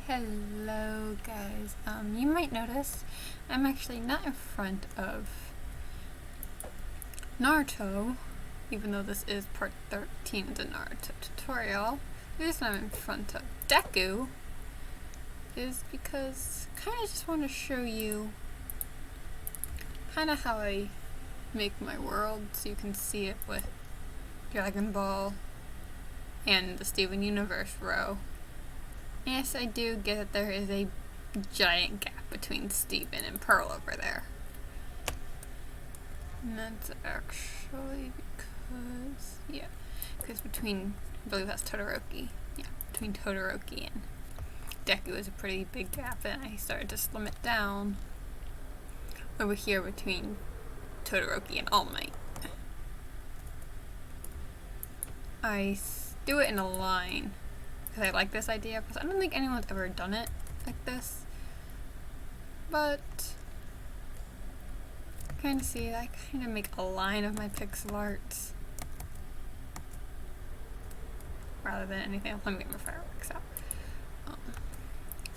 Hello guys, you might notice I'm actually not in front of Naruto, even though this is part 13 of the Naruto tutorial. The reason I'm in front of Deku is because I kind of just want to show you kind of how I make my world so you can see it with Dragon Ball and the Steven Universe row. Yes, I do get that there is a giant gap between Steven and Pearl over there. And that's actually because between, I believe that's Todoroki. Yeah, between Todoroki and Deku is a pretty big gap, and I started to slim it down over here between Todoroki and All Might. I do it in a line because I like this idea, because I don't think anyone's ever done it like this. But kind of see, I kind of make a line of my pixel arts rather than anything else. Let me get my fireworks out.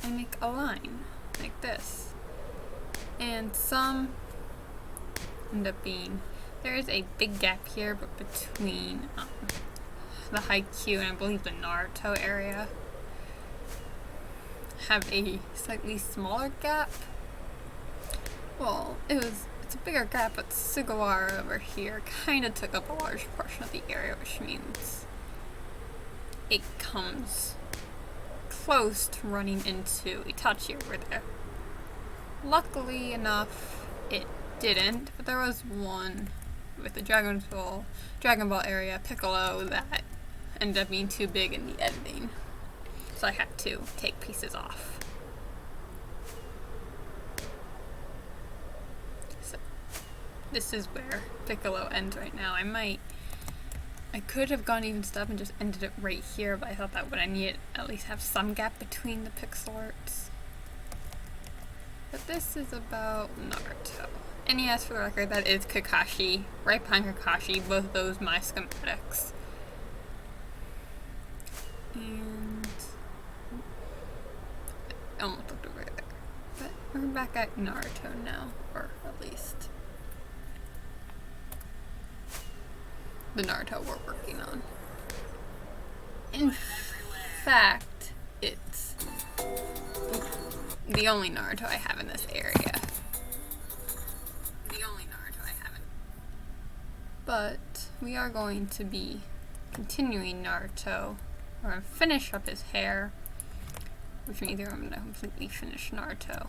I make a line like this, and some end up being, there is a big gap here, but between the Haikyuu and I believe the Naruto area have a slightly smaller gap. Well, it's a bigger gap, but Sugawara over here kind of took up a large portion of the area, which means it comes close to running into Itachi over there. Luckily enough, it didn't, but there was one with the Dragon Ball area, Piccolo, that ended up being too big in the editing, so I had to take pieces off. So this is where Piccolo ends right now. I could have gone even step and just ended it right here, but I thought that would I need at least have some gap between the pixel arts. But this is about Naruto. And yes, for the record, that is Kakashi, right behind Kakashi, both of those my schematics. And I almost looked over there. But we're back at Naruto now, or at least the Naruto we're working on. In fact, it's the only Naruto I have in this area. But we are going to be continuing Naruto. We're going to finish up his hair, which means I'm going to completely finish Naruto.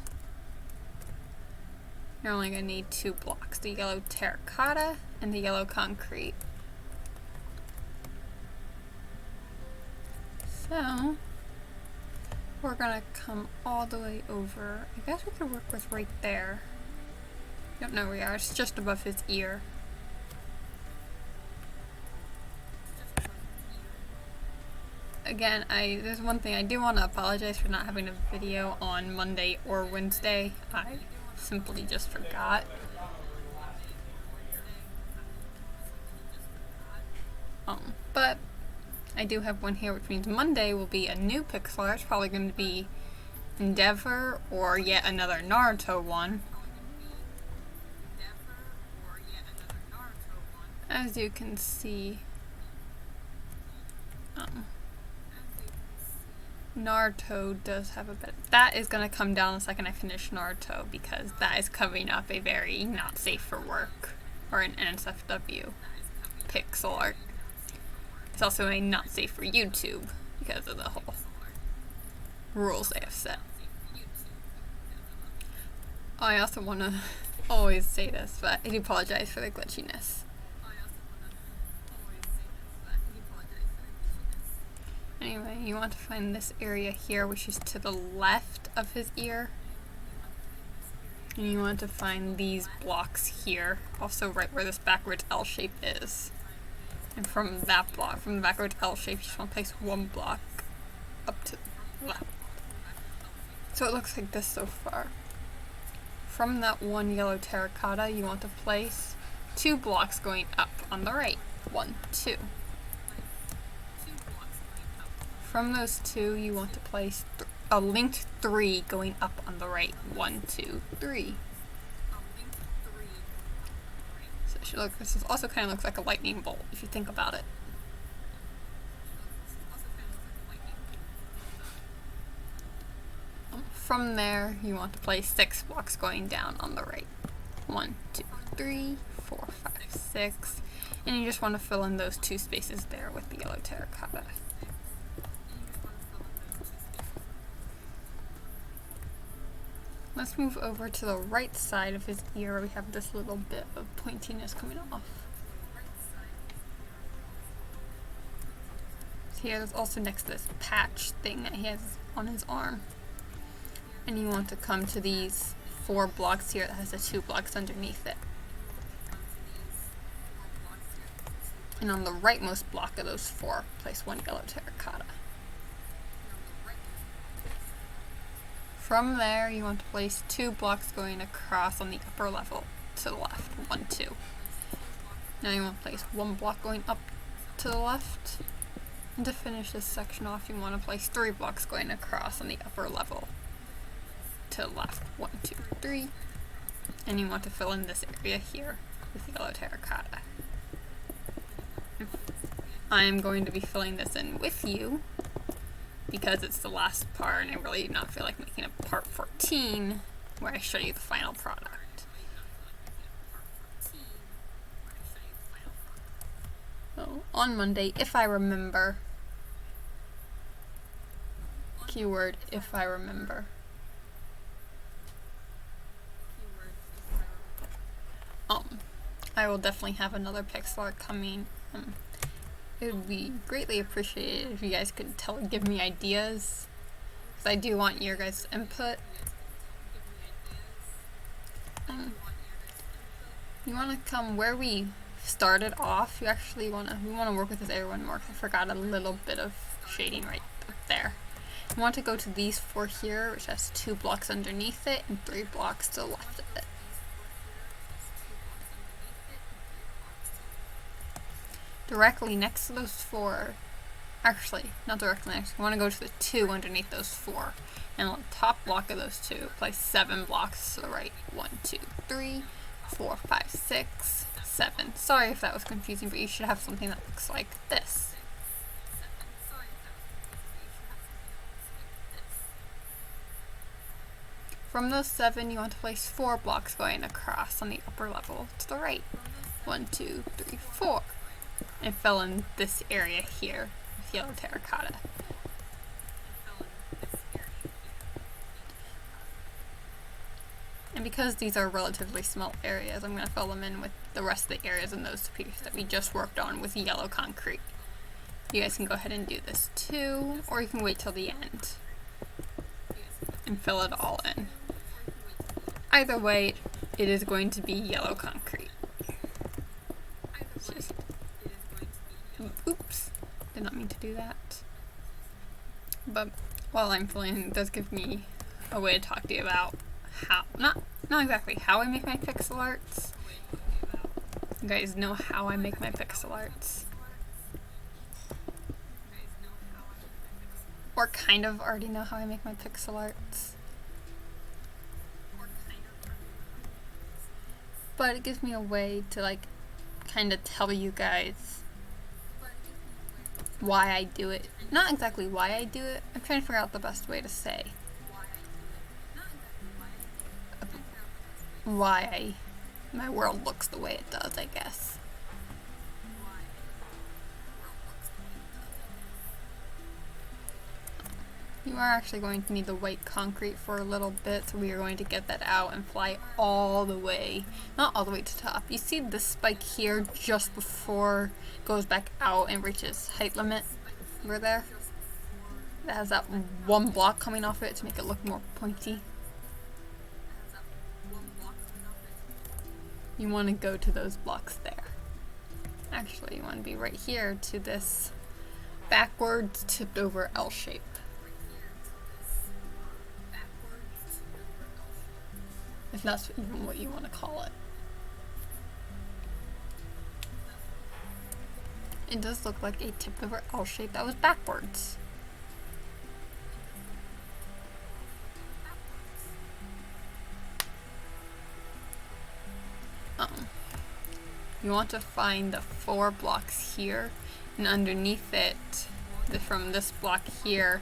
You're only going to need 2 blocks, the yellow terracotta and the yellow concrete. So we're going to come all the way over. I guess we could work with right there. Don't know where we are, it's just above his ear. Again, there's one thing I do want to apologize for not having a video on Monday or Wednesday. I simply just forgot. But I do have one here, which means Monday will be a new pixel art. It's probably going to be Endeavor or yet another Naruto one. As you can see, Naruto does have a bit. That is going to come down the second I finish Naruto, because that is covering up a very not safe for work, or an NSFW pixel art. It's also a not safe for YouTube because of the whole rules they have set. I also want to always say this, but I do apologize for the glitchiness. Anyway, you want to find this area here, which is to the left of his ear. And you want to find these blocks here, also right where this backwards L shape is. And from that block, from the backwards L shape, you just want to place 1 block up to the left. So it looks like this so far. From that 1 yellow terracotta, you want to place 2 blocks going up on the right. 1, 2. From those 2, you want to place a linked 3 going up on the right. 1, 2, 3. So this also kind of looks like a lightning bolt if you think about it. From there, you want to place 6 blocks going down on the right. 1, 2, 3, 4, 5, 6. And you just want to fill in those 2 spaces there with the yellow terracotta. Let's move over to the right side of his ear where we have this little bit of pointiness coming off. So here, there's also next to this patch thing that he has on his arm. And you want to come to these 4 blocks here that has the 2 blocks underneath it. And on the rightmost block of those 4, place 1 yellow terracotta. From there, you want to place 2 blocks going across on the upper level to the left. 1, 2. Now you want to place 1 block going up to the left. And to finish this section off, you want to place 3 blocks going across on the upper level to the left. 1, 2, 3. And you want to fill in this area here with yellow terracotta. I'm going to be filling this in with you because it's the last part and I really do not feel like making a part 14 where I show you the final product. So on Monday, if I remember, keyword if I remember, I will definitely have another pixel art coming. It would be greatly appreciated if you guys could give me ideas, because I do want your guys' input. You want to come where we started off. We want to work with this area one more. I forgot a little bit of shading right up there. You want to go to these 4 here, which has 2 blocks underneath it and 3 blocks to the left of it. Directly next to those 4, actually, not directly next, you want to go to the 2 underneath those 4, and on the top block of those 2, place 7 blocks to the right. 1, 2, 3, 4, 5, 6, 7. Sorry if that was confusing, but you should have something that looks like this. From those 7, you want to place 4 blocks going across on the upper level to the right. 1, 2, 3, 4. And fill in this area here with yellow terracotta. And because these are relatively small areas, I'm going to fill them in with the rest of the areas in those pieces that we just worked on with yellow concrete. You guys can go ahead and do this too, or you can wait till the end and fill it all in. Either way, it is going to be yellow concrete. Oops, did not mean to do that. But while I'm filling, it does give me a way to talk to you about how, not exactly how I make my pixel arts. You guys know how I make my pixel arts. Or kind of already know how I make my pixel arts. But it gives me a way to kind of tell you guys why I do it. Not exactly why I do it. I'm trying to figure out the best way to say why my world looks the way it does, I guess. You are actually going to need the white concrete for a little bit, so we are going to get that out and fly all the way, not all the way to the top. You see this spike here just before it goes back out and reaches height limit over there? That has that 1 block coming off it to make it look more pointy. You want to go to those blocks there. Actually, you want to be right here to this backwards tipped over L shape. If that's even what you want to call it. It does look like a tipped over L shape that was backwards. you want to find the 4 blocks here, and underneath it, from this block here,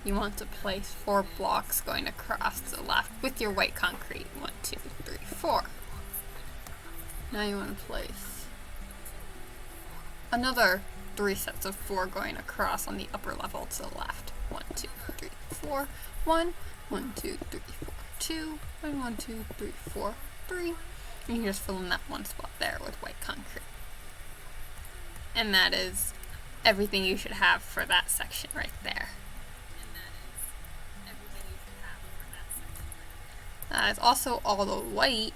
you want to place 4 blocks going across to the left with your white concrete. 1, 2, 3, 4. Now you want to place another 3 sets of 4 going across on the upper level to the left. 1, 2, 3, 4, 1, 1, 2, 3, 4, 2, and 1, 2, 3, 4, 3. And you just fill in that one spot there with white concrete. And that is everything you should have for that section right there. That is also all the white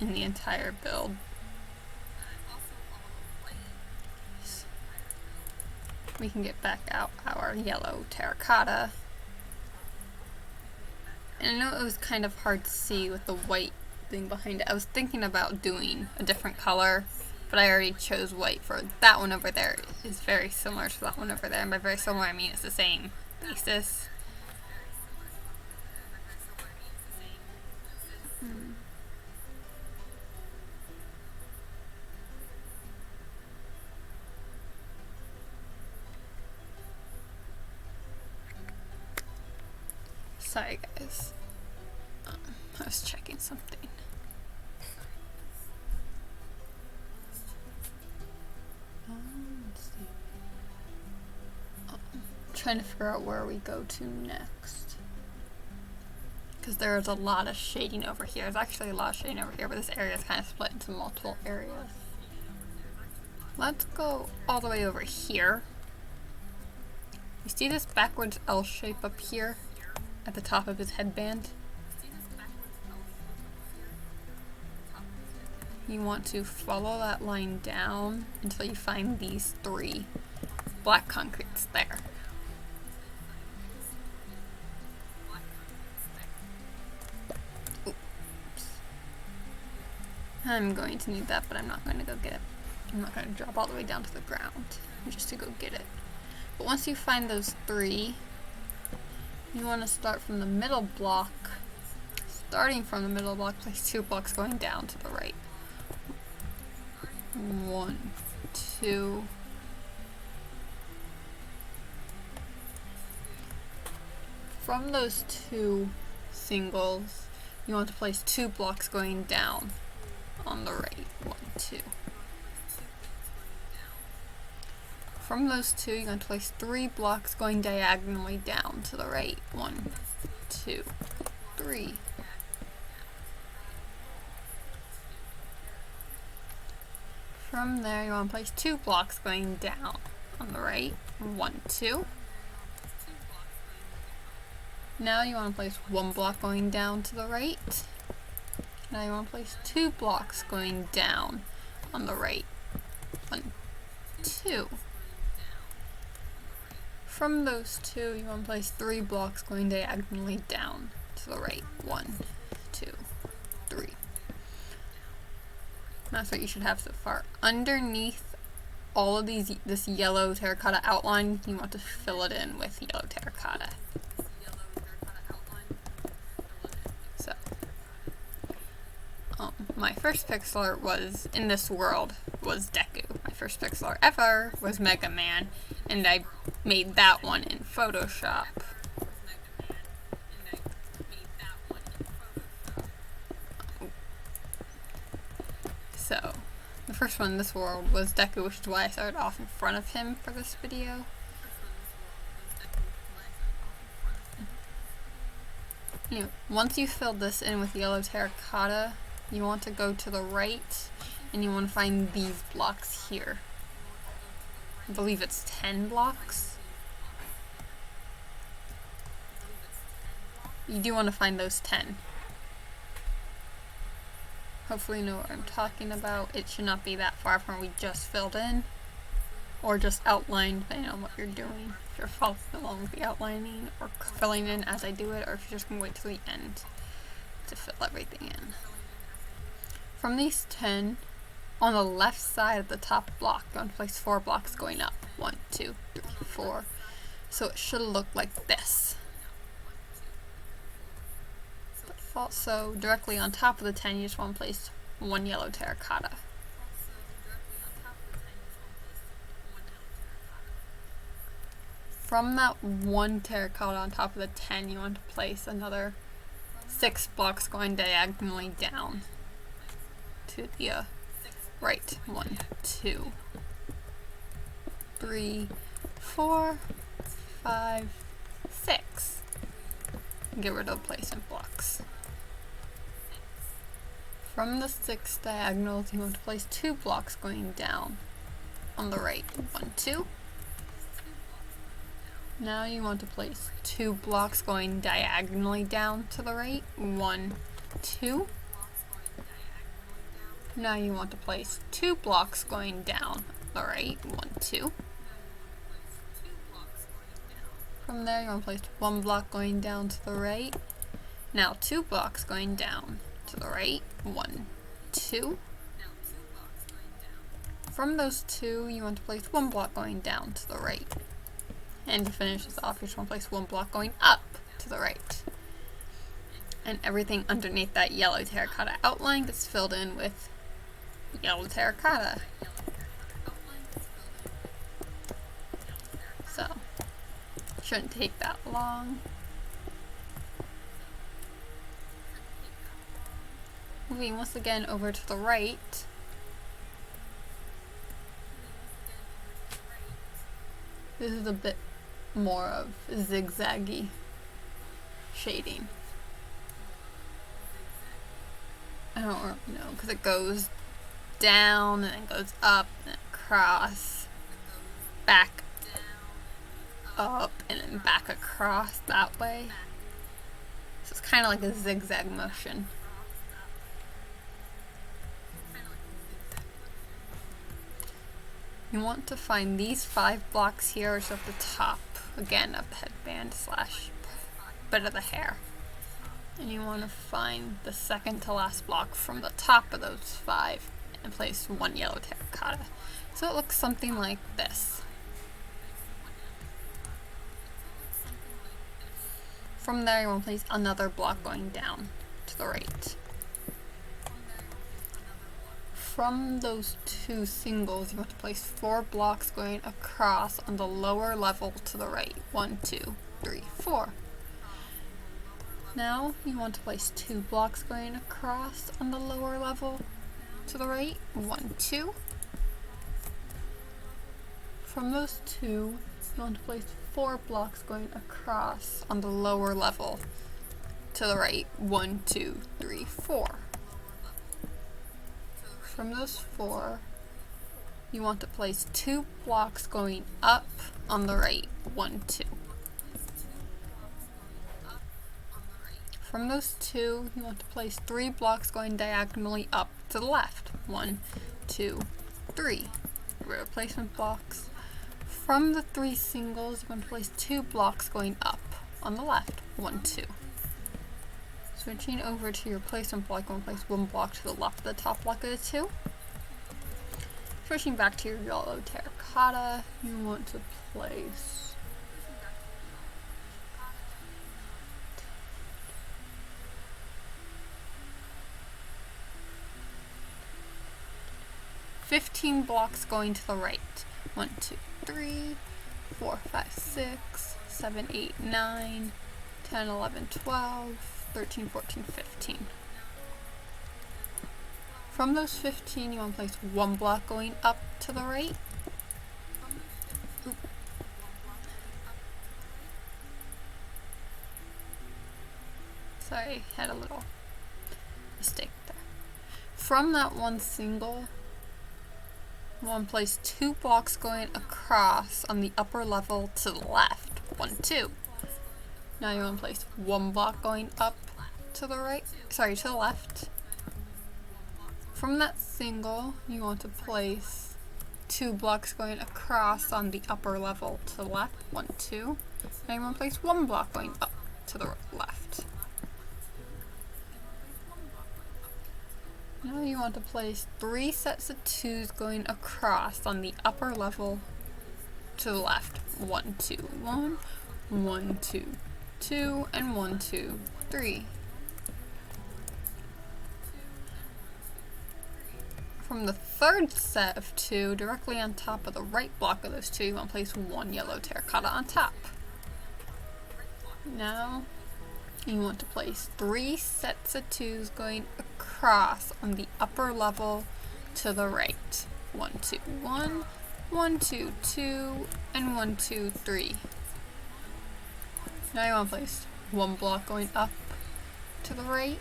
in the entire build. We can get back out our yellow terracotta. And I know it was kind of hard to see with the white thing behind it. I was thinking about doing a different color, but I already chose white for that one over there. It's very similar to that one over there, and by very similar I mean it's the same basis. Sorry guys, I was checking something. Let's see. Trying to figure out where we go to next, because there's a lot of shading over here. There's actually a lot of shading over here, but this area is kind of split into multiple areas. Let's go all the way over here. You see this backwards L shape up here at the top of his headband? You want to follow that line down until you find these 3 black concretes there. Oops. I'm going to need that, but I'm not going to go get it. I'm not going to drop all the way down to the ground just to go get it. But once you find those 3, you want to start from the middle block. Starting from the middle block, place 2 blocks going down to the right. 1, 2. From those 2 singles, you want to place 2 blocks going down on the right. 1, 2. From those 2, you're going to place 3 blocks going diagonally down to the right. 1, 2, 3. From there, you want to place 2 blocks going down on the right. 1, 2. Now you want to place 1 block going down to the right. Now you want to place 2 blocks going down on the right. 1, 2. From those 2, you want to place 3 blocks going diagonally down to the right. 1, 2, 3. That's what you should have so far. Underneath all of this yellow terracotta outline, you want to fill it in with yellow terracotta. So, my first pixel art was, in this world, was Deku. My first pixel art ever was Mega Man, and I made that one in Photoshop. So, the first one in this world was Deku, which is why I started off in front of him for this video. Anyway, once you filled this in with yellow terracotta, you want to go to the right, and you want to find these blocks here. I believe it's 10 blocks. You do want to find those 10. Hopefully you know what I'm talking about. It should not be that far from what we just filled in, or just outlined, depending on what you're doing. If you're following along with the outlining, or filling in as I do it, or if you're just going to wait till the end to fill everything in. From these 10, on the left side of the top block, you want to place 4 blocks going up. 1, 2, 3, 4. So it should look like this. Also, directly on top of the 10, you just want to place 1 yellow terracotta. From that one terracotta on top of the 10, you want to place another 6 blocks going diagonally down to the right. 1, 2, 3, 4, 5, 6. Get rid of placement blocks. From the 6 diagonals, you want to place 2 blocks going down on the right. 1, 2. Now you want to place 2 blocks going diagonally down to the right. 1, 2. Now you want to place 2 blocks going down the right. 1, 2. From there, you want to place 1 block going down to the right. Now 2 blocks going down to the right. 1, 2. From those 2, you want to place 1 block going down to the right. And to finish this off, you just want to place 1 block going up to the right. And everything underneath that yellow terracotta outline gets filled in with yellow terracotta. So, shouldn't take that long. Moving once again over to the right. This is a bit more of zigzaggy shading. I don't really know, because it goes down and it goes up and across, back up and then back across that way. So it's kind of like a zigzag motion. You want to find these 5 blocks here, which is at the top, again, of the headband slash bit of the hair. And you want to find the second to last block from the top of those 5 and place 1 yellow terracotta. So it looks something like this. From there, you want to place another block going down to the right. From those 2 singles, you want to place 4 blocks going across on the lower level to the right. 1, 2, 3, 4. Now you want to place 2 blocks going across on the lower level to the right. 1, 2. From those 2, you want to place 4 blocks going across on the lower level to the right. 1, 2, 3, 4. From those 4, you want to place 2 blocks going up on the right. 1, 2. From those 2, you want to place 3 blocks going diagonally up to the left. 1, 2, 3. Replacement blocks. From the 3 singles, you want to place 2 blocks going up on the left. 1, 2. Switching over to your placement block, you want to place 1 block to the left of the top block of the 2. Switching back to your yellow terracotta, you want to place 15 blocks going to the right. 1, 2, 3, 4, 5, 6, 7, 8, 9, 10, 11, 12, 13, 14, 15. From those 15, you want to place 1 block going up to the right. Oop. Sorry, had a little mistake there. From that 1 single, you want to place 2 blocks going across on the upper level to the left. 1, 2. Now you want to place 1 block going up to the right, to the left. From that single, you want to place 2 blocks going across on the upper level to the left. 1, 2. Now you want to place 1 block going up to the left. Now you want to place 3 sets of 2s going across on the upper level to the left. 1, 2, 1, 1, 2, 2, and 1, 2, 3. from the third set of 2, directly on top of the right block of those 2, you want to place 1 yellow terracotta on top. Now, you want to place 3 sets of 2s going across on the upper level to the right. 1, 2, 1, 1, 2, 2, and 1, 2, 3. Now you want to place 1 block going up to the right.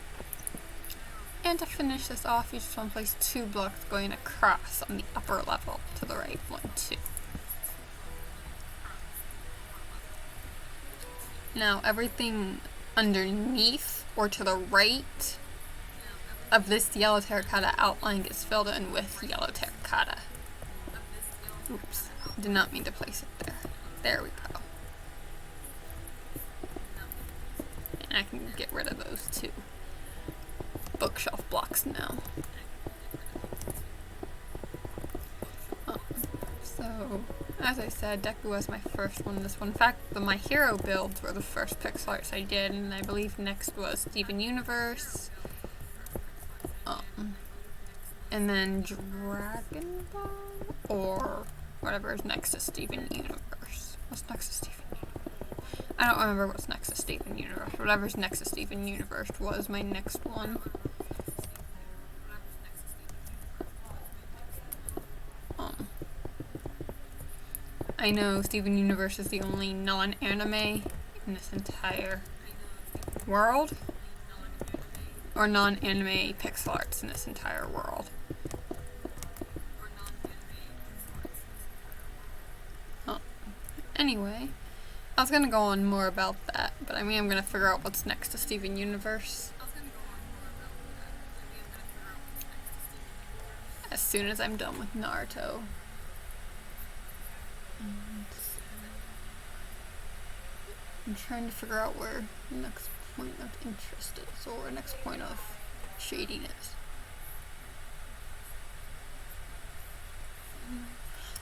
And to finish this off, you just want to place 2 blocks going across on the upper level to the right. 1, 2. Now everything underneath or to the right of this yellow terracotta outline gets filled in with yellow terracotta. Oops, did not mean to place it there. There we go. And I can get rid of those 2 bookshelf blocks now. So, as I said, Deku was my first one. This one, in fact, my hero builds were the first pixel arts I did, and I believe next was Steven Universe, and then Dragon Ball, or whatever is next to Steven Universe. What's next to Steven Universe? I don't remember what's next to Steven Universe. Whatever's next to Steven Universe was my next one. I know Steven Universe is the only non-anime in this entire world, or non-anime pixel arts in this entire world. Anyway, I was gonna go on more about that, but I mean I'm gonna figure out what's next to Steven Universe as soon as I'm done with Naruto. I'm trying to figure out where the next point of interest is, or where the next point of shading is.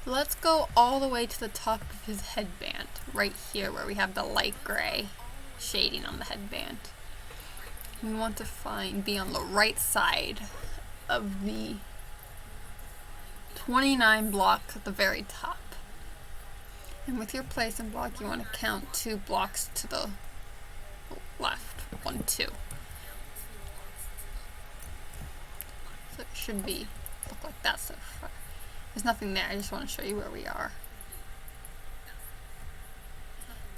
Let's go all the way to the top of his headband, right here where we have the light gray shading on the headband. We want to be on the right side of the 29 block at the very top. And with your place and block, you want to count 2 blocks to the left. 1, 2. So it should look like that so far. There's nothing there, I just want to show you where we are.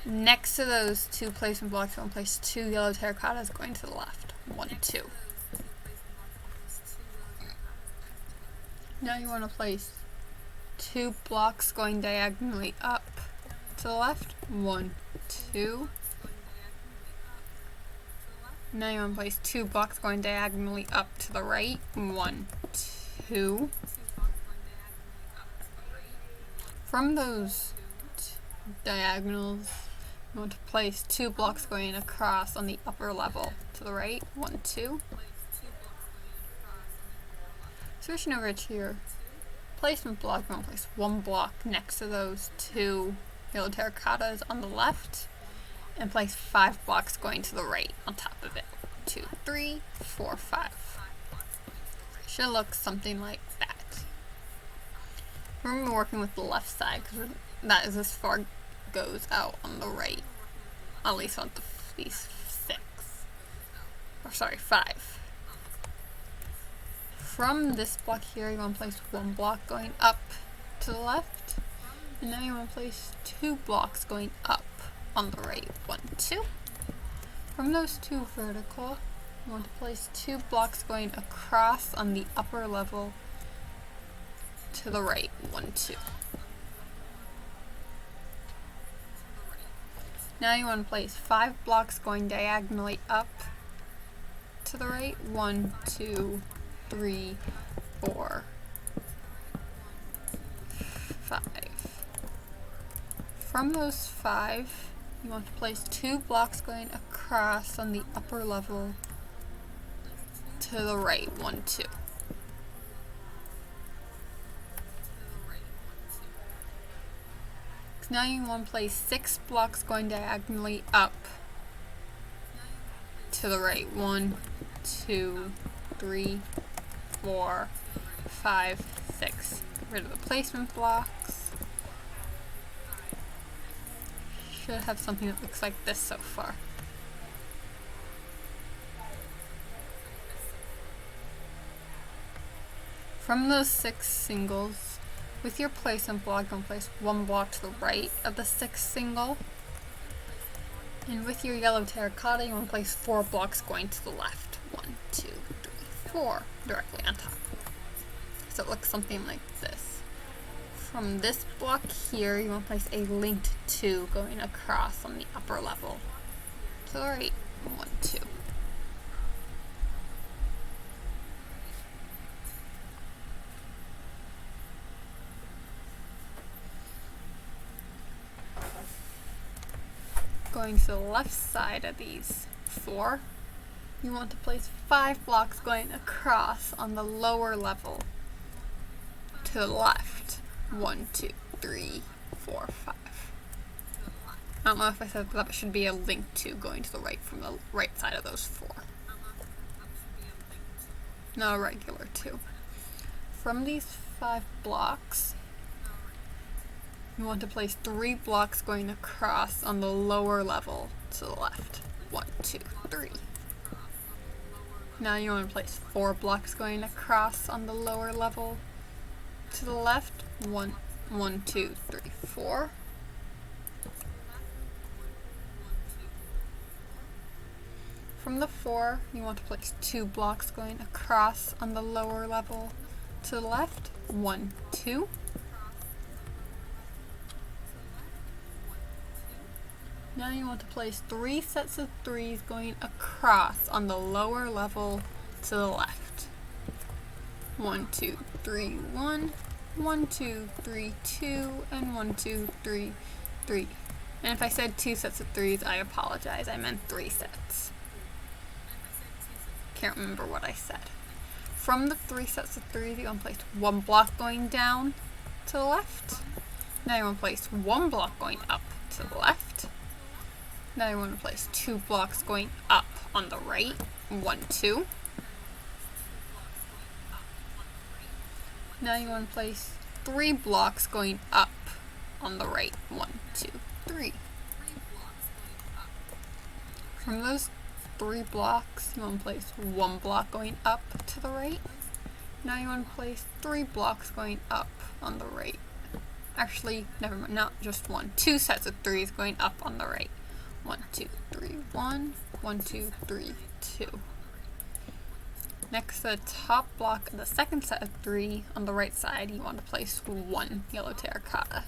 Next to those 2 placement blocks, you want to place 2 yellow terracottas going to the left. 1, 2. Now you want to place 2 blocks going diagonally up to the left. 1, 2. Now you want to place 2 blocks going diagonally up to the right. 1, 2. From those diagonals, you want to place 2 blocks going across on the upper level to the right. 1, 2. Switching over to your placement block, you want to place 1 block next to those 2 yellow terracottas on the left, and place 5 blocks going to the right on top of it. 2, 3, 4, 5. Should look something like that. Remember working with the left side, because that is as far goes out on the right. At least on these 6. Or sorry, 5. From this block here, you want to place 1 block going up to the left. And now you want to place 2 blocks going up on the right. 1, 2. From those 2 vertical, you want to place 2 blocks going across on the upper level to the right. 1, 2. Now you want to place 5 blocks going diagonally up to the right. 1, 2, 3, 4, 5. From those 5, you want to place 2 blocks going across on the upper level to the right. 1, 2. Now you want to place 6 blocks going diagonally up to the right. 1, 2, 3, 4, 5, 6. Get rid of the placement blocks. Should have something that looks like this so far. From those 6 singles, with your placement block, you're going to place 1 block to the right of the 6th single. And with your yellow terracotta, you want to place 4 blocks going to the left. 1, 2, 3, 4, directly on top. So it looks something like this. From this block here, you want to place a linked 2 going across on the upper level. To the right, 1, 2. Going to the left side of these 4, you want to place 5 blocks going across on the lower level to the left. 1, 2, 3, 4, 5. I don't know if I said that, but it should be a link 2 going to the right from the right side of those 4. No, a regular 2. From these 5 blocks, you want to place 3 blocks going across on the lower level to the left. 1, 2, 3. Now you want to place 4 blocks going across on the lower level to the left. 1, 2, 3, 4. From the 4, you want to place 2 blocks going across on the lower level to the left. 1, 2. Now you want to place 3 sets of 3s going across on the lower level to the left. 1, 2, 3, 1, 1, 2, 3, 2, and 1, 2, 3, 3. And if I said 2 sets of 3s, I apologize. I meant 3 sets. Can't remember what I said. From the 3 sets of 3s, you want to place 1 block going down to the left. Now you want to place 1 block going up to the left. Now you want to place 2 blocks going up on the right. 1, 2. Now you want to place 3 blocks going up on the right. 1, 2, 3. From those 3 blocks, you want to place 1 block going up to the right. Now you want to place 3 blocks going up on the right. Actually, never mind, not just 1. 2 sets of 3s going up on the right. 1, 2, 3, 1, 1, 2, 3, 2. Next to the top block of the second set of 3 on the right side, you want to place 1 yellow terracotta.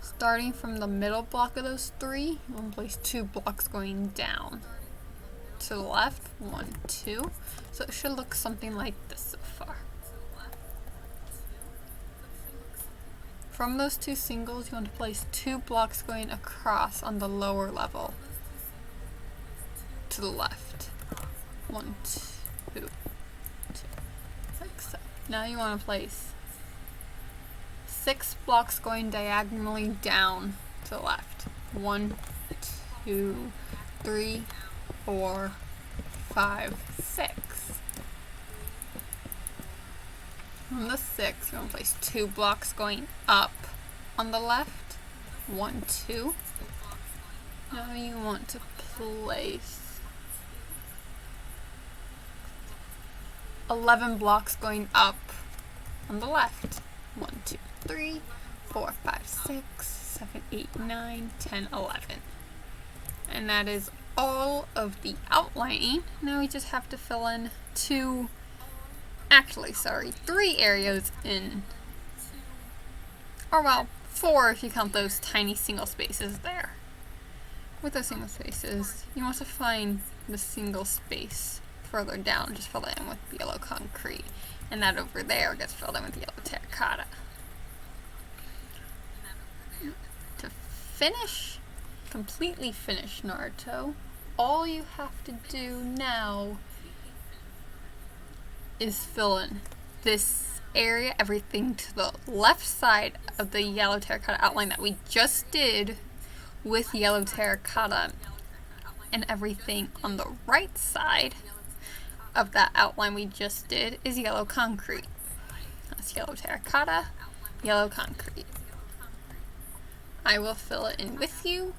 Starting from the middle block of those 3, you want to place 2 blocks going down to the left. 1, 2. So it should look something like this so far. From those 2 singles, you want to place 2 blocks going across on the lower level to the left. 1, 2, 2. Like so. Now you want to place 6 blocks going diagonally down to the left. 1, 2, 3, 4, 5, 6. From the 6, you want to place 2 blocks going up on the left. 1, 2. Now you want to place 11 blocks going up on the left. 1, 2, 3, 4, 5, 6, 7, 8, 9, 10, 11. And that is all of the outlining. Now we just have to fill in 3 areas in, or well, 4 if you count those tiny single spaces there. With those single spaces, you want to find the single space further down, just fill it in with the yellow concrete, and that over there gets filled in with the yellow terracotta. To completely finish Naruto, all you have to do now is fill in this area, everything to the left side of the yellow terracotta outline that we just did with yellow terracotta, and everything on the right side of that outline we just did is yellow concrete. That's yellow terracotta, yellow concrete. I will fill it in with you.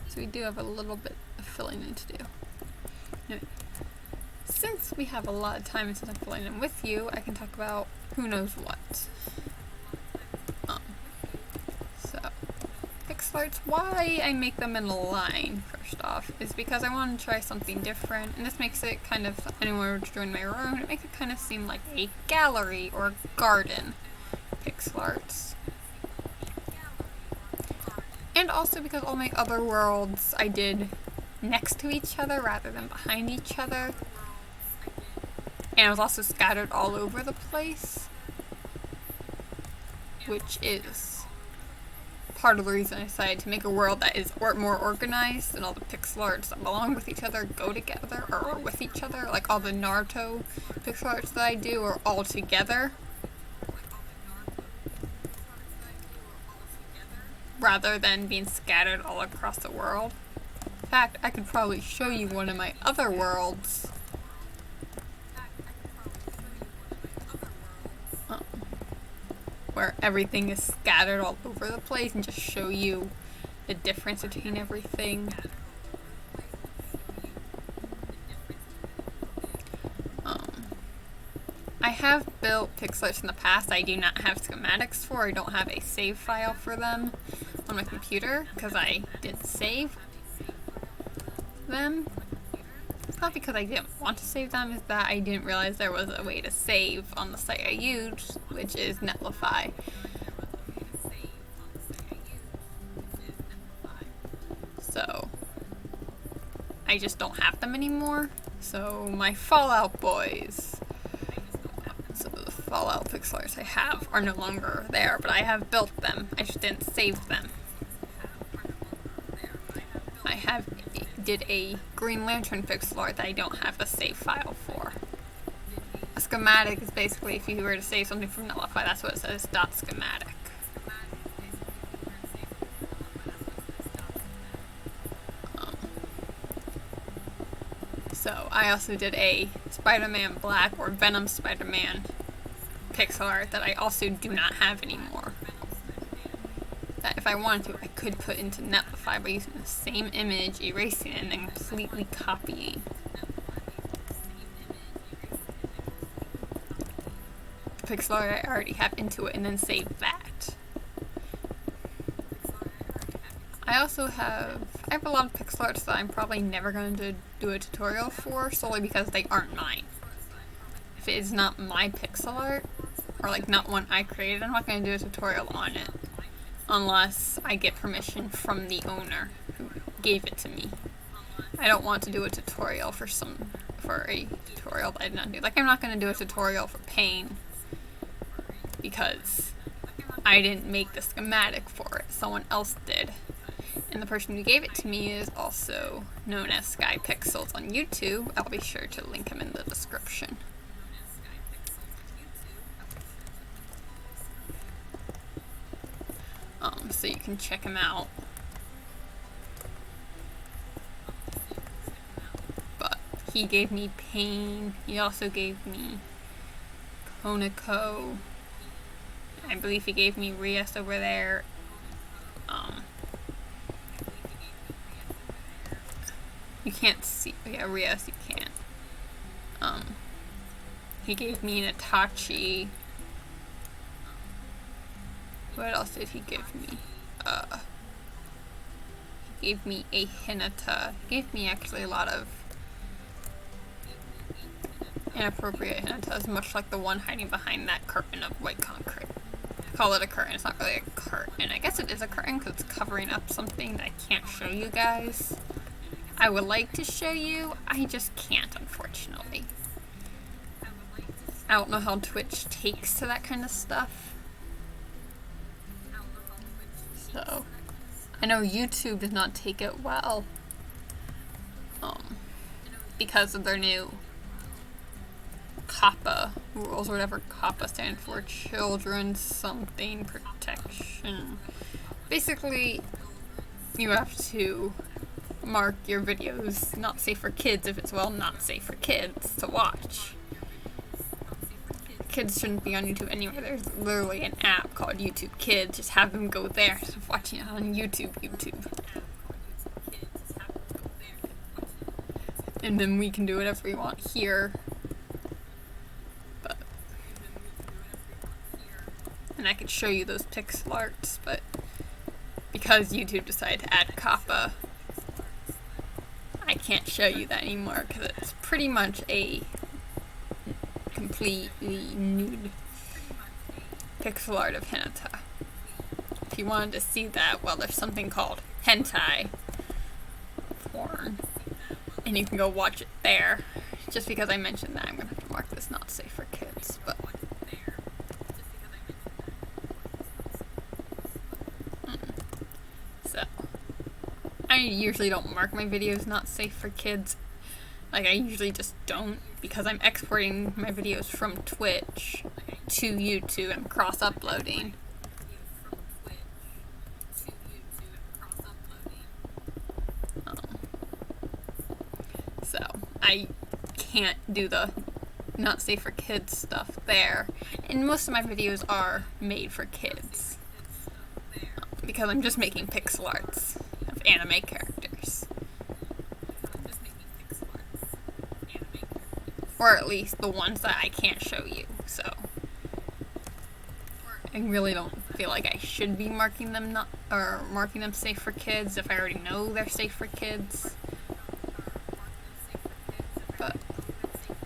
So we do have a little bit of filling in to do. Anyway, since we have a lot of time instead of filling in with you, I can talk about who knows what. So, pixel arts, why I make them in a line, first off, is because I want to try something different, and this makes it kind of, anyone were to join my room, it makes it kind of seem like a gallery or a garden. Pixel arts. And also because all my other worlds I did next to each other rather than behind each other. And it was also scattered all over the place, which is part of the reason I decided to make a world that is more organized and all the pixel arts that belong with each other go together or are with each other. Like all the Naruto pixel arts that I do are all together, rather than being scattered all across the world. In fact, I could probably show you one of my other worlds. Where everything is scattered all over the place and just show you the difference between everything. I have built pixel arts in the past. I do not have schematics for. I don't have a save file for them on my computer because I didn't save them. It's not because I didn't want to save them, it's that I didn't realize there was a way to save on the site I used, which is Netlify. So I just don't have them anymore. So my Fallout boys, so the Fallout pixel arts I have are no longer there, but I have built them. I just didn't save them. I did a Green Lantern pixel art that I don't have a save file for. A schematic is basically if you were to save something from Netlify, that's what it says, .schematic. So I also did a Spider-Man Black or Venom Spider-Man pixel art that I also do not have anymore. That if I wanted to, I could put into Netlify by using the same image, erasing it, and then completely copying the pixel art I already have into it and then save that. I have a lot of pixel arts that I'm probably never going to do a tutorial for, solely because they aren't mine. If it is not my pixel art, or like not one I created, I'm not going to do a tutorial on it. Unless I get permission from the owner who gave it to me. I don't want to do a tutorial for a tutorial that I did not do. Like, I'm not going to do a tutorial for Pain because I didn't make the schematic for it. Someone else did. And the person who gave it to me is also known as Sky Pixels on YouTube. I'll be sure to link him in the description. So you can check him out. But he gave me Pain. He also gave me Konako. I believe he gave me Rias over there. You can't see. Yeah, Rias, you can't. He gave me an Itachi. What else did he give me? He gave me a Hinata. He gave me actually a lot of inappropriate Hinatas, much like the one hiding behind that curtain of white concrete. I call it a curtain. It's not really a curtain. I guess it is a curtain because it's covering up something that I can't show you guys. I would like to show you. I just can't, unfortunately. I don't know how Twitch takes to that kind of stuff. So, I know YouTube does not take it well. Because of their new COPPA rules, or whatever COPPA stands for, Children Something Protection. Basically, you have to mark your videos not safe for kids if it's, well, not safe for kids to watch. Kids shouldn't be on YouTube anyway. There's literally an app called YouTube Kids. Just have them go there instead of watching it on YouTube. And then we can do whatever we want here. But, and I could show you those pixel arts, but because YouTube decided to add COPPA, I can't show you that anymore because it's pretty much a completely nude pixel art of hentai. If you wanted to see that, well, there's something called hentai porn, and you can go watch it there. Just because I mentioned that, I'm gonna have to mark this not safe for kids, but so I usually don't mark my videos not safe for kids. Like, I usually just don't, because I'm exporting my videos from Twitch to YouTube. I'm cross-uploading. So, I can't do the not safe for kids stuff there. And most of my videos are made for kids. Because I'm just making pixel arts of anime characters. Or at least the ones that I can't show you, so I really don't feel like I should be marking them safe for kids if I already know they're safe for kids. But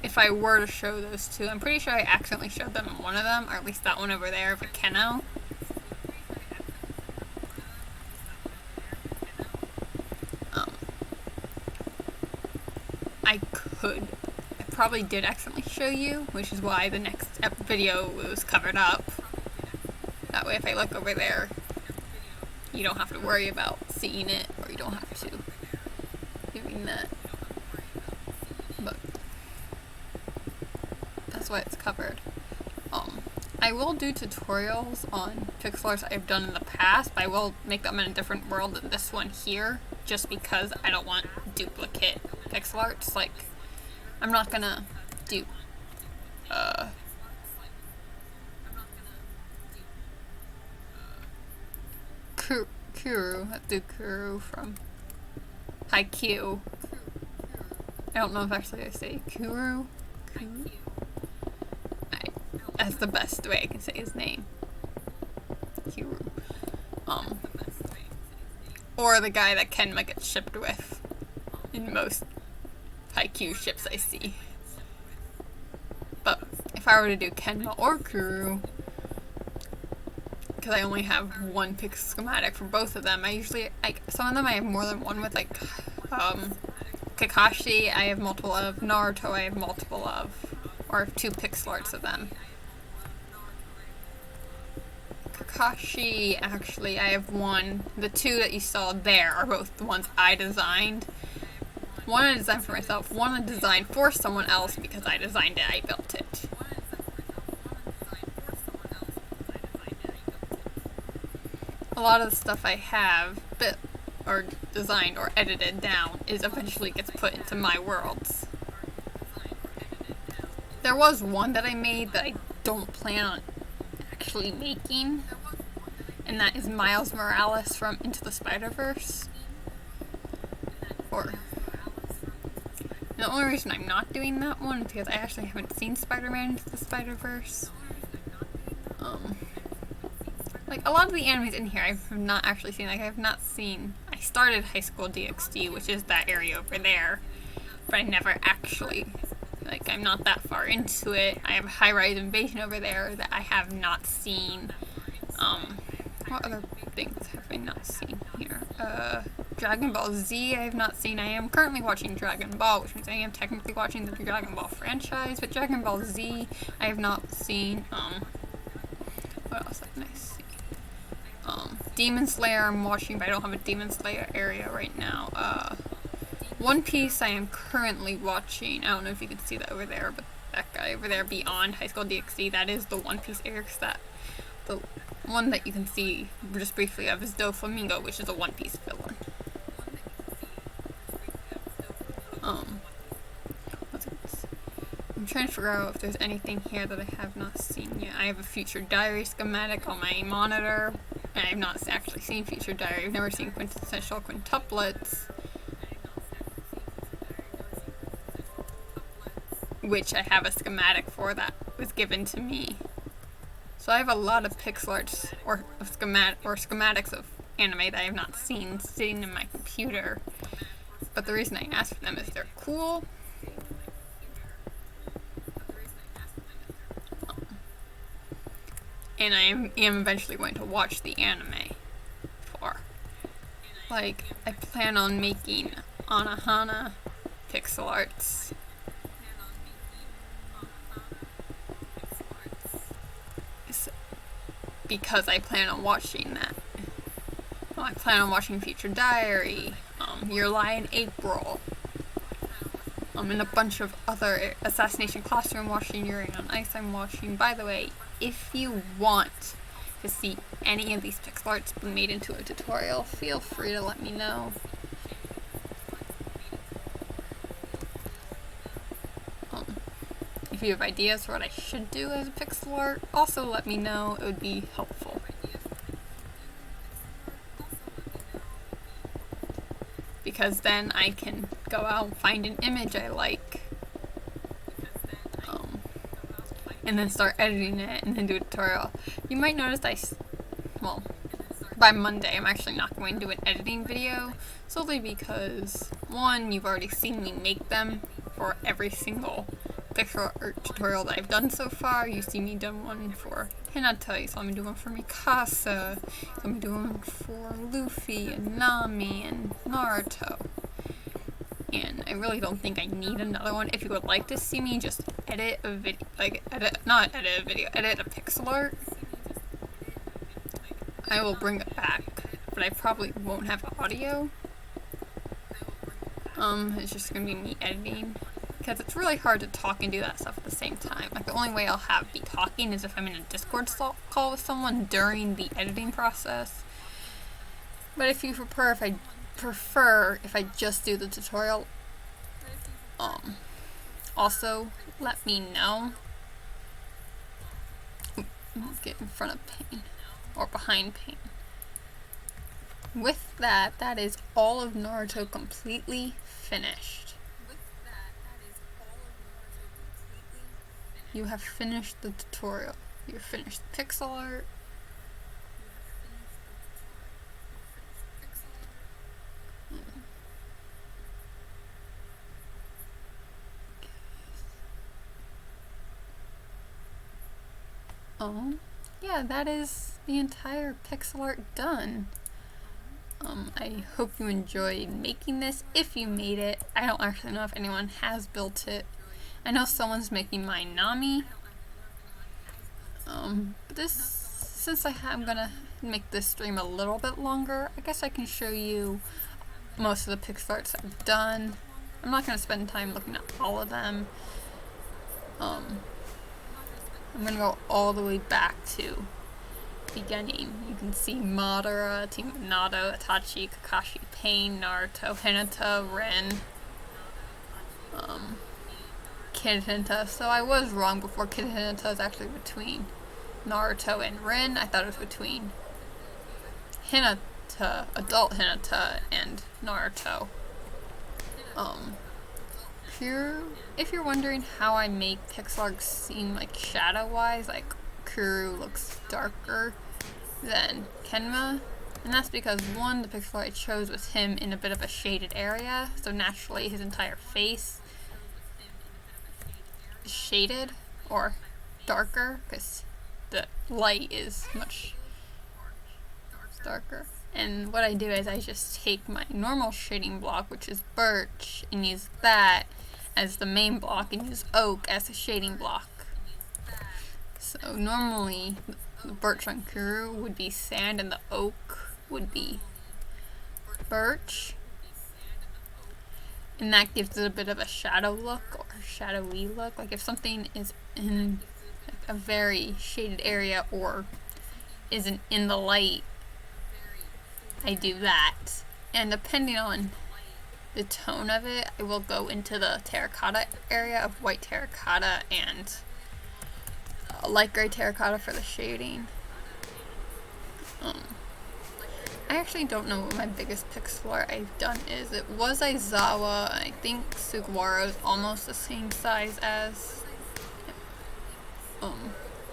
if I were to show those two, I'm pretty sure I accidentally showed them in one of them, or at least that one over there of a Keno. I probably did accidentally show you, which is why the next video was covered up. That way if I look over there, you don't have to worry about seeing it, or you don't have to doing that. But that's why it's covered. I will do tutorials on pixel arts I've done in the past, but I will make them in a different world than this one here, just because I don't want duplicate pixel arts. Like, I'm not gonna do Kuru from Haikyuu. I don't know if actually I say Kuru. That's the best way I can say his name. Kuru. Or the guy that Kenma gets shipped with in most Haikyuu ships I see. But if I were to do Kenma or Kuru, because I only have one pixel schematic for both of them, I usually, some of them I have more than one with, like, Kakashi I have multiple of, Naruto I have multiple of, or I have 2 pixel arts of them. Kakashi, actually, I have one. The 2 that you saw there are both the ones I designed. One I designed for myself, one I designed for someone else because I designed it, I built it. A lot of the stuff I have built, or designed, or edited down is eventually gets put into my worlds. There was one that I made that I don't plan on actually making, and that is Miles Morales from Into the Spider-Verse. The only reason I'm not doing that one is because I actually haven't seen Spider-Man Into the Spider-Verse. Like, a lot of the animes in here I have not actually seen. Like, I have not seen... I started High School DxD, which is that area over there, but I never actually... Like, I'm not that far into it. I have High Rise Invasion over there that I have not seen. What other things have I not seen here? Dragon Ball Z I have not seen. I am currently watching Dragon Ball, which means I am technically watching the Dragon Ball franchise, but Dragon Ball Z I have not seen. What else have I seen? Demon Slayer I'm watching, but I don't have a Demon Slayer area right now. One Piece I am currently watching. I don't know if you can see that over there, but that guy over there beyond High School DxD, that is the One Piece area, because that, the one that you can see just briefly of is Doflamingo, which is a One Piece villain. trying to figure out if there's anything here that I have not seen yet. I have a Future Diary schematic on my monitor. I have not actually seen Future Diary. I've never seen quintessential quintuplets, which I have a schematic for that was given to me. So I have a lot of pixel arts or schematics of anime that I have not seen sitting in my computer. But the reason I asked for them is they're cool. And I am eventually going to watch the anime for. Like, I plan on making Anohana pixel arts. Because I plan on watching that. Well, I plan on watching Future Diary, Your Lie in April, and a bunch of other Assassination Classroom watching, Yuri on Ice I'm watching. By the way, if you want to see any of these pixel arts made into a tutorial, feel free to let me know. If you have ideas for what I should do as a pixel art, also let me know. It would be helpful. Because then I can go out and find an image I like, and then start editing it and then do a tutorial. You might notice well, by Monday I'm actually not going to do an editing video, solely because, one, you've already seen me make them for every single pixel art tutorial that I've done so far. You've seen me done one for Hinata, you saw me do one for Mikasa, you saw me do one for Luffy and Nami and Naruto. And I really don't think I need another one. If you would like to see me just edit a video, edit a pixel art, I will bring it back, but I probably won't have audio. It's just gonna be me editing, because it's really hard to talk and do that stuff at the same time. Like, the only way I'll be talking is if I'm in a Discord call with someone during the editing process. But if you prefer if I just do the tutorial, also let me know. Let's get in front of pain or behind pain. With that, that is all of Naruto completely finished. You have finished the tutorial. You've finished the pixel art. Yeah, that is the entire pixel art done. I hope you enjoyed making this. If you made it, I don't actually know if anyone has built it. I know someone's making my Nami. But since I'm gonna make this stream a little bit longer, I guess I can show you most of the pixel arts I've done. I'm not gonna spend time looking at all of them. I'm gonna go all the way back to beginning. You can see Madara, Team Minato, Itachi, Kakashi, Pain, Naruto, Hinata, Rin, Kid Hinata. So I was wrong before. Kid Hinata is actually between Naruto and Rin. I thought it was between Hinata, adult Hinata, and Naruto. If you're wondering how I make pixel arts seem like shadow-wise, like Kuru looks darker than Kenma, and that's because, one, the pixel art I chose was him in a bit of a shaded area, so naturally his entire face is shaded or darker because the light is much darker. And what I do is I just take my normal shading block, which is birch, and use that as the main block, and use oak as a shading block. So normally the birch on Kuru would be sand and the oak would be birch. And that gives it a bit of a shadow look or shadowy look. Like if something is in like a very shaded area or isn't in the light, I do that. And depending on the tone of it, I will go into the terracotta area of white terracotta and light gray terracotta for the shading. I actually don't know what my biggest pixel art I've done is. It was Aizawa, and I think Sugawara is almost the same size as.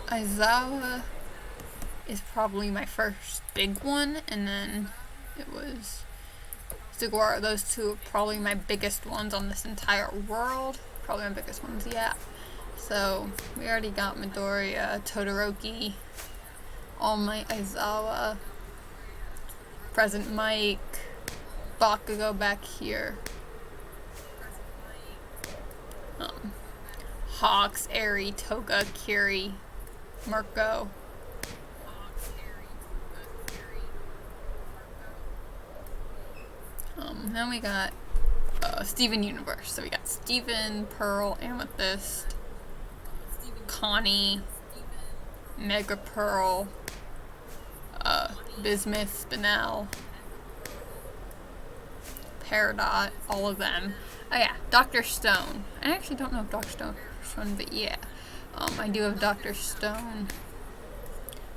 Aizawa is probably my first big one, and then it was Sugawara. Those two are probably my biggest ones on this entire world. Probably my biggest ones yet. So we already got Midoriya, Todoroki, All Might Aizawa, Present Mike, Bakugo back here, Hawks, Eri, Toga, Kiri, Mirko. Then we got Steven Universe. So we got Steven, Pearl, Amethyst, Connie, Mega Pearl, Bismuth, Spinel, Peridot, all of them. Oh yeah, Dr. Stone. I actually don't know if Dr. Stone is first one, but yeah. I do have Dr. Stone,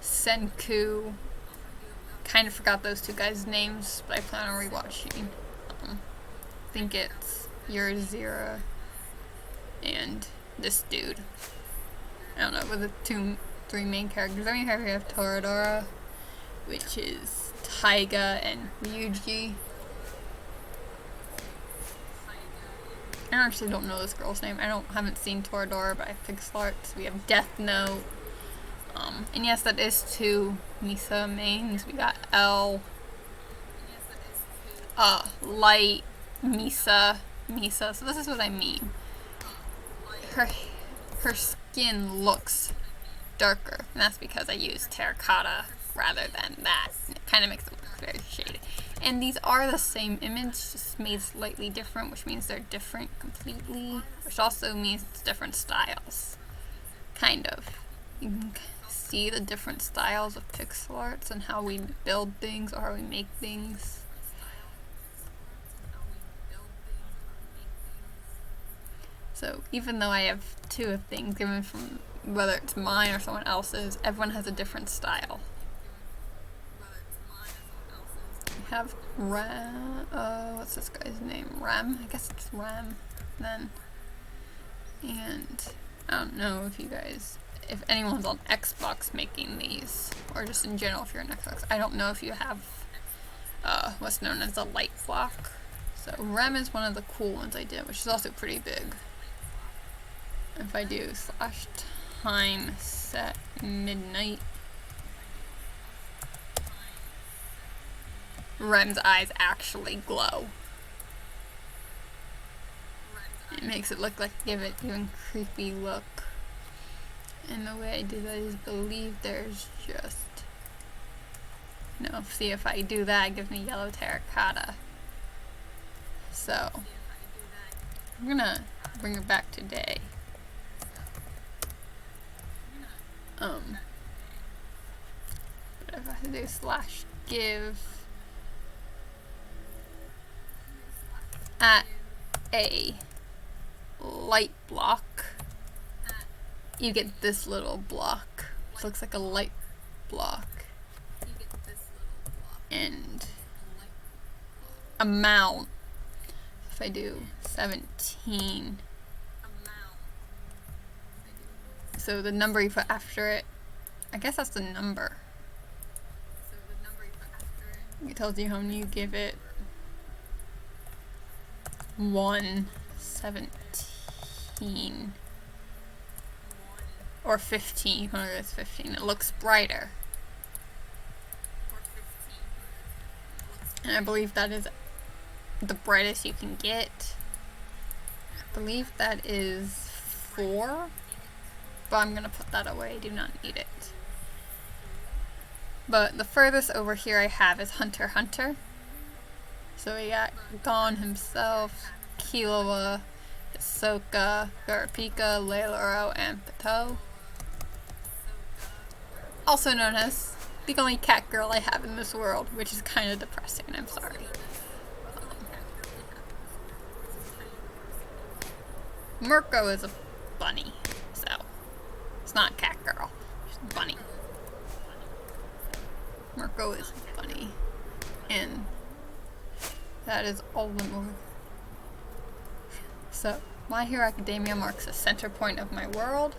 Senku. Kind of forgot those two guys' names, but I plan on rewatching. I think it's Yurizira and this dude. I don't know, but the three main characters. I mean, here we have Toradora, which is Taiga and Ryuji. I actually don't know this girl's name. I haven't seen Toradora, but I pixel art. So we have Death Note. And yes, that is two Misa mains. We got L, Light, Misa. So this is what I mean. Her skin looks darker, and that's because I use terracotta rather than that. It kind of makes it look very shaded. And these are the same image, just made slightly different, which means they're different completely, which also means it's different styles. Kind of. You can see the different styles of pixel arts and how we build things or how we make things. So even though I have two of things given from whether it's mine or someone else's, everyone has a different style. We have Ram, what's this guy's name? Ram? I guess it's Ram then. And I don't know if anyone's on Xbox making these, or just in general if you're on Xbox. I don't know if you have what's known as a light block. So Rem is one of the cool ones I did, which is also pretty big. If I do /time set midnight, Rem's eyes actually glow. It makes it look like, give it even creepy look. And the way I do that is believe there's just, see if I do that, it gives me yellow terracotta. So, I'm gonna bring it back today. But if I do /give at a light block, you get this little block. It looks like a light block. And amount, if I do 17, so the number you put after it, I guess that's the number. It tells you how many you give it. 117 or 15. Whether it's 15, it looks brighter. And I believe that is the brightest you can get. I believe that is 4, but I'm gonna put that away. I do not need it. But the furthest over here I have is Hunter x Hunter. So we got Gon himself, Killua, Hisoka, Kurapika, Leiloro, and Pato. Also known as the only cat girl I have in this world, which is kind of depressing, I'm sorry. Mirko is a bunny, so it's not a cat girl. She's a bunny. Mirko is a bunny, and that is all the more. So, My Hero Academia marks the center point of my world.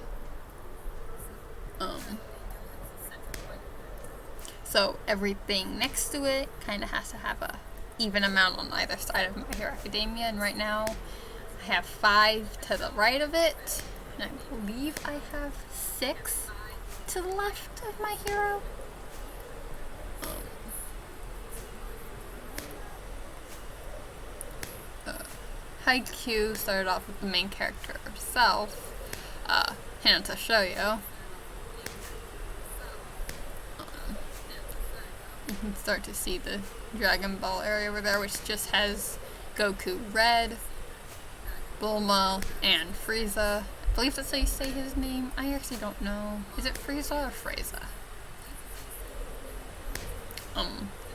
So everything next to it kind of has to have a even amount on either side of My Hero Academia, and right now I have 5 to the right of it, and I believe I have 6 to the left of my hero. Haikyuu started off with the main character herself, Hinata Shoyo. You can start to see the Dragon Ball area over there, which just has Goku Red, Bulma, and Frieza. I believe that's how you say his name. I actually don't know. Is it Frieza or Freza?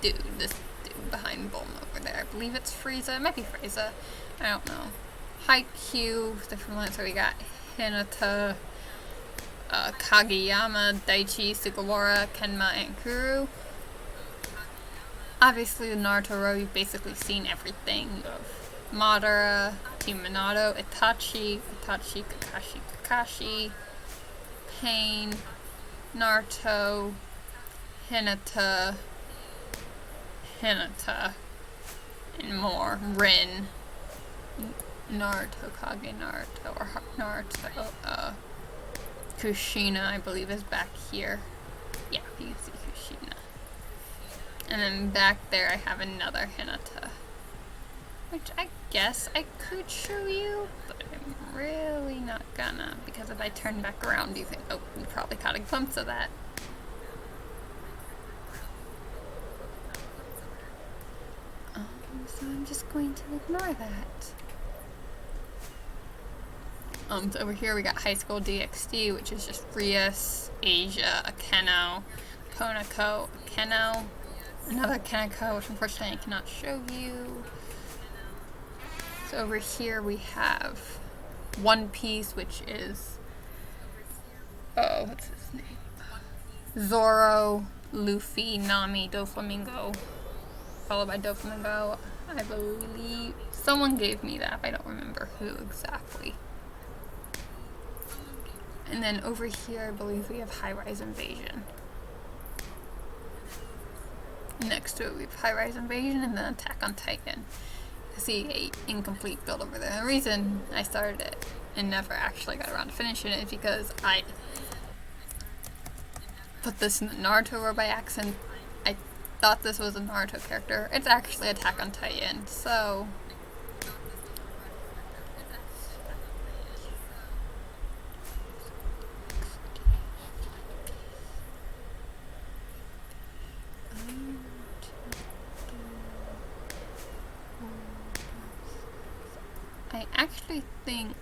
This dude behind Bulma over there. I believe it's Frieza. It might be Freza. I don't know. Haikyuu, different ones. So we got Hinata, Kageyama, Daichi, Sugawara, Kenma, and Kuru. Obviously, the Naruto row, you've basically seen everything of Madara, Team Minato, Itachi, Kakashi, Pain, Naruto, Hinata, and more. Rin, Naruto, Kage Naruto, or Naruto, Kushina, I believe, is back here. Yeah, you can see Kushina. And then back there I have another Hinata, which I guess I could show you, but I'm really not gonna, because if I turn back around, you think, oh, you probably caught a glimpse of that. So I'm just going to ignore that. So over here we got High School DxD, which is just Rias, Asia, Akeno, Konako, Akeno, another Kaneko, which unfortunately I cannot show you. So over here we have One Piece, which is, oh, what's his name? Zoro, Luffy, Nami, Doflamingo, followed by Doflamingo. I believe someone gave me that, but I don't remember who exactly. And then over here, I believe we have High Rise Invasion. Next to it, we have High Rise Invasion and then Attack on Titan. You see a incomplete build over there. And the reason I started it and never actually got around to finishing it is because I put this in the Naruto row by accident. I thought this was a Naruto character. It's actually Attack on Titan, so I actually think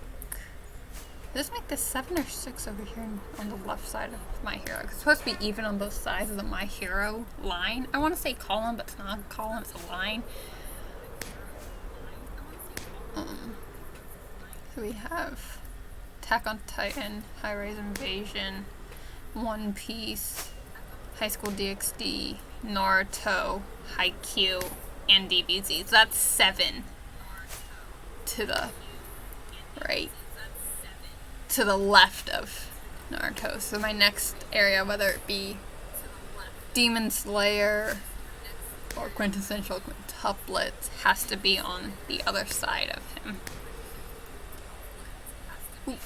this make this 7 or 6 over here on the left side of My Hero. It's supposed to be even on both sides of the My Hero line. I want to say column, but it's not a column, it's a line. So we have Attack on Titan, High Rise Invasion, One Piece, High School DxD, Naruto, Haikyuu, and DBZ. So that's 7 to the right, to the left of Naruto. So my next area, whether it be Demon Slayer or Quintessential Quintuplets, has to be on the other side of him. Ooh.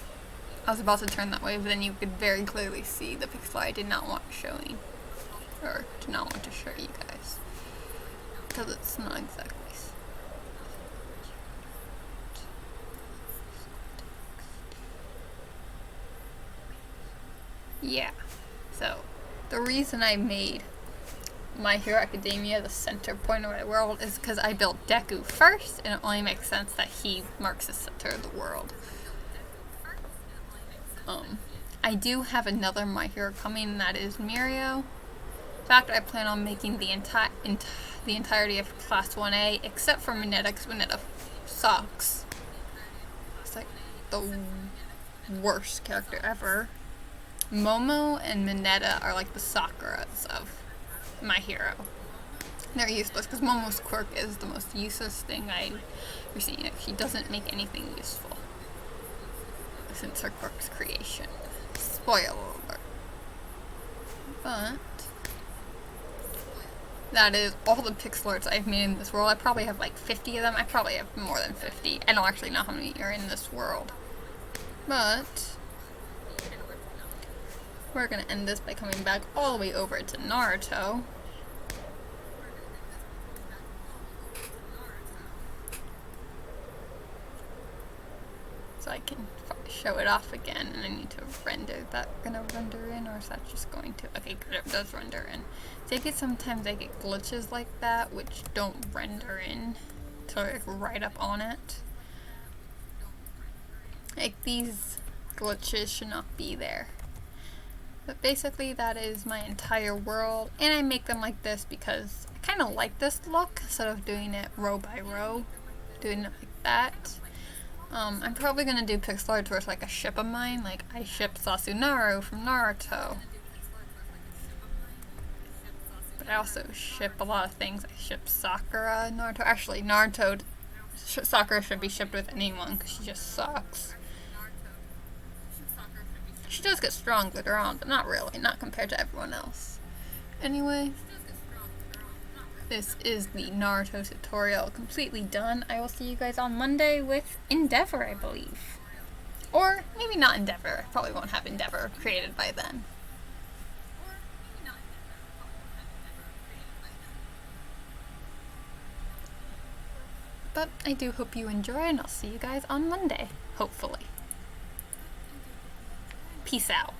I was about to turn that way, but then you could very clearly see the pixel I did not want showing, or did not want to show you guys, because it's not exactly. Yeah, so the reason I made My Hero Academia the center point of my world is because I built Deku first, and it only makes sense that he marks the center of the world. I do have another My Hero coming, and that is Mirio. In fact, I plan on making the entirety of Class 1A, except for Mineta, because Mineta sucks. It's like, the worst character ever. Momo and Mineta are like the Sakuras of My Hero. They're useless because Momo's quirk is the most useless thing I've ever seen. She doesn't make anything useful since her quirk's creation. Spoiler alert. But that is all the pixel arts I've made in this world. I probably have like 50 of them. I probably have more than 50. I don't actually know how many are in this world. But we're gonna end this by coming back all the way over to Naruto. So I can show it off again, and I need to render. Is that gonna render in, or is that just going to? Okay, good, it does render in. So sometimes I get glitches like that, which don't render in, so like right up on it. Like these glitches should not be there. But basically that is my entire world, and I make them like this because I kind of like this look instead of doing it row by row, doing it like that. I'm probably going to do pixel art towards like a ship of mine, like I ship Sasunaru from Naruto. But I also ship a lot of things. I ship Sakura, Naruto. Actually, Sakura should be shipped with anyone because she just sucks. She does get strong later on, but not really, not compared to everyone else. Anyway, this is the Naruto tutorial completely done. I will see you guys on Monday with Endeavor, I believe. Or maybe not Endeavor. I probably won't have Endeavor created by then. But I do hope you enjoy, and I'll see you guys on Monday, hopefully. Peace out.